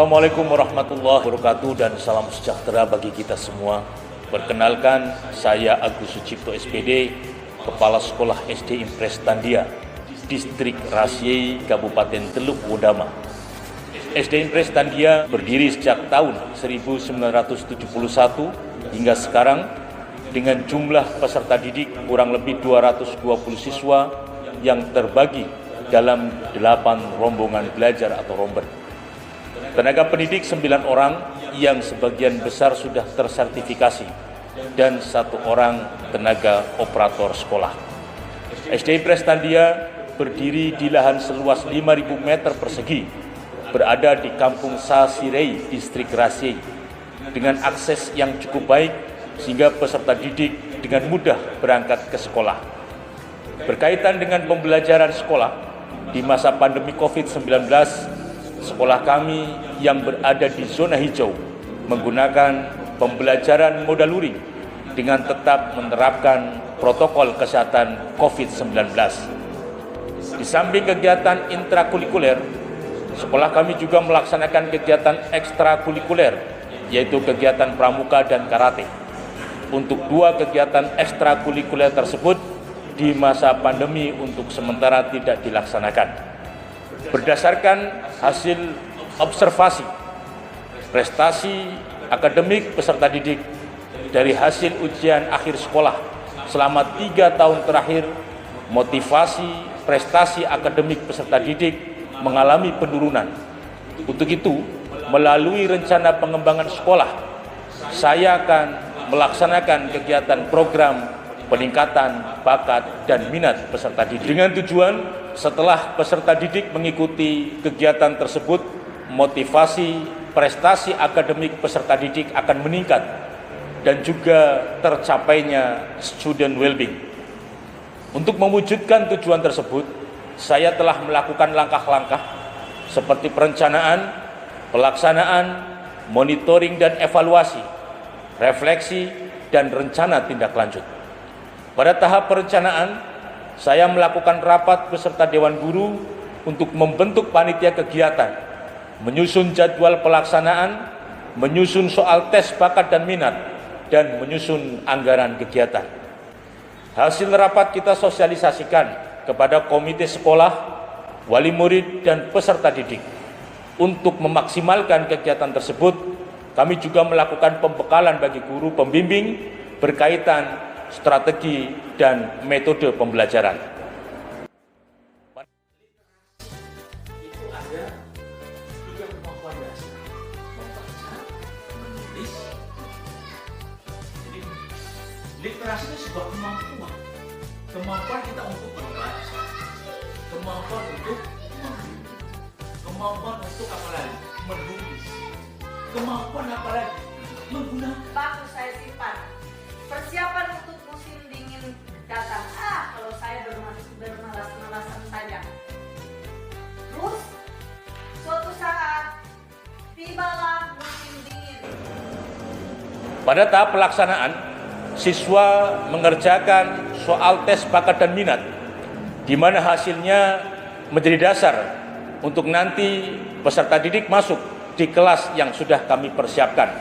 Assalamualaikum warahmatullahi wabarakatuh dan salam sejahtera bagi kita semua. Perkenalkan, saya Agus Sucipto SPD, Kepala Sekolah SD Impres Tandia, Distrik Rasiai, Kabupaten Teluk Wodama. SD Impres Tandia berdiri sejak tahun 1971 hingga sekarang dengan jumlah peserta didik kurang lebih 220 siswa yang terbagi dalam 8 rombongan belajar atau romber. Tenaga pendidik 9 orang yang sebagian besar sudah tersertifikasi dan 1 orang tenaga operator sekolah. SD Impres Tandia berdiri di lahan seluas 5.000 meter persegi, berada di Kampung Sasirei, Distrik Rasiai, dengan akses yang cukup baik sehingga peserta didik dengan mudah berangkat ke sekolah. Berkaitan dengan pembelajaran sekolah, di masa pandemi COVID-19, sekolah kami yang berada di zona hijau menggunakan pembelajaran modal luring dengan tetap menerapkan protokol kesehatan COVID-19. Di samping kegiatan intrakurikuler, sekolah kami juga melaksanakan kegiatan ekstrakurikuler, yaitu kegiatan pramuka dan karate. Untuk 2 kegiatan ekstrakurikuler tersebut di masa pandemi untuk sementara tidak dilaksanakan. Berdasarkan hasil observasi prestasi akademik peserta didik dari hasil ujian akhir sekolah selama 3 tahun terakhir, motivasi prestasi akademik peserta didik mengalami penurunan. Untuk itu, melalui rencana pengembangan sekolah, saya akan melaksanakan kegiatan program peningkatan bakat dan minat peserta didik dengan tujuan setelah peserta didik mengikuti kegiatan tersebut, motivasi prestasi akademik peserta didik akan meningkat dan juga tercapainya student well-being. Untuk mewujudkan tujuan tersebut, saya telah melakukan langkah-langkah seperti perencanaan, pelaksanaan, monitoring dan evaluasi, refleksi, dan rencana tindak lanjut. Pada tahap perencanaan, saya melakukan rapat beserta Dewan Guru untuk membentuk panitia kegiatan, menyusun jadwal pelaksanaan, menyusun soal tes bakat dan minat, dan menyusun anggaran kegiatan. Hasil rapat kita sosialisasikan kepada komite sekolah, wali murid, dan peserta didik. Untuk memaksimalkan kegiatan tersebut, kami juga melakukan pembekalan bagi guru pembimbing berkaitan strategi dan metode pembelajaran. Itu ada 3 kemampuan dasar: membaca, menulis. Jadi literasi itu sebuah kemampuan kita untuk membaca, kemampuan untuk menulis, kemampuan untuk apa lagi? Menulis, kemampuan apa lagi? Menggunakan. Bagus, saya simpan. Persiapan untuk musim dingin datang. Kalau saya bermalas-malasan saja. Terus, suatu saat tibalah musim dingin. Pada tahap pelaksanaan, siswa mengerjakan soal tes bakat dan minat, di mana hasilnya menjadi dasar untuk nanti peserta didik masuk di kelas yang sudah kami persiapkan,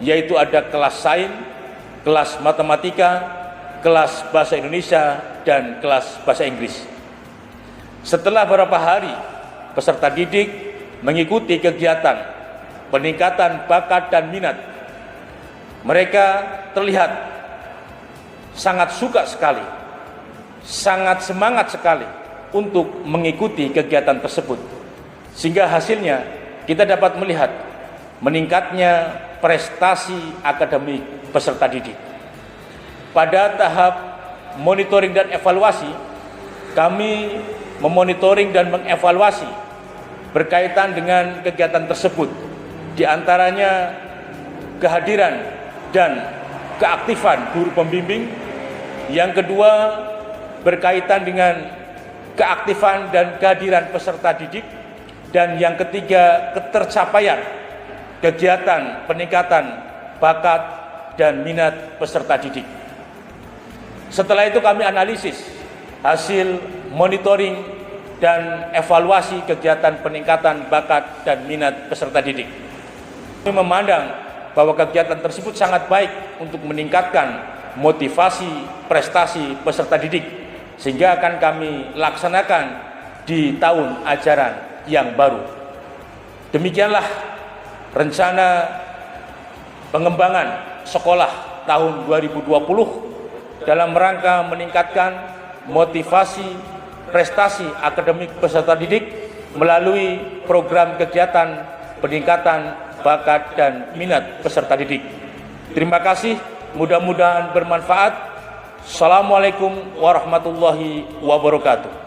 yaitu ada kelas sains, kelas matematika, kelas bahasa Indonesia, dan kelas bahasa Inggris. Setelah beberapa hari, peserta didik mengikuti kegiatan peningkatan bakat dan minat. Mereka terlihat sangat suka sekali, sangat semangat sekali untuk mengikuti kegiatan tersebut. Sehingga hasilnya kita dapat melihat meningkatnya prestasi akademik peserta didik. Pada tahap monitoring dan evaluasi, kami memonitoring dan mengevaluasi berkaitan dengan kegiatan tersebut, di antaranya kehadiran dan keaktifan guru pembimbing. Yang kedua, berkaitan dengan keaktifan dan kehadiran peserta didik. Dan yang ketiga, ketercapaian kegiatan peningkatan bakat dan minat peserta didik. Setelah itu kami analisis hasil monitoring dan evaluasi kegiatan peningkatan bakat dan minat peserta didik. Kami memandang bahwa kegiatan tersebut sangat baik untuk meningkatkan motivasi prestasi peserta didik, sehingga akan kami laksanakan di tahun ajaran yang baru. Demikianlah rencana pengembangan sekolah tahun 2020 dalam rangka meningkatkan motivasi prestasi akademik peserta didik melalui program kegiatan peningkatan bakat dan minat peserta didik. Terima kasih, mudah-mudahan bermanfaat. Assalamualaikum warahmatullahi wabarakatuh.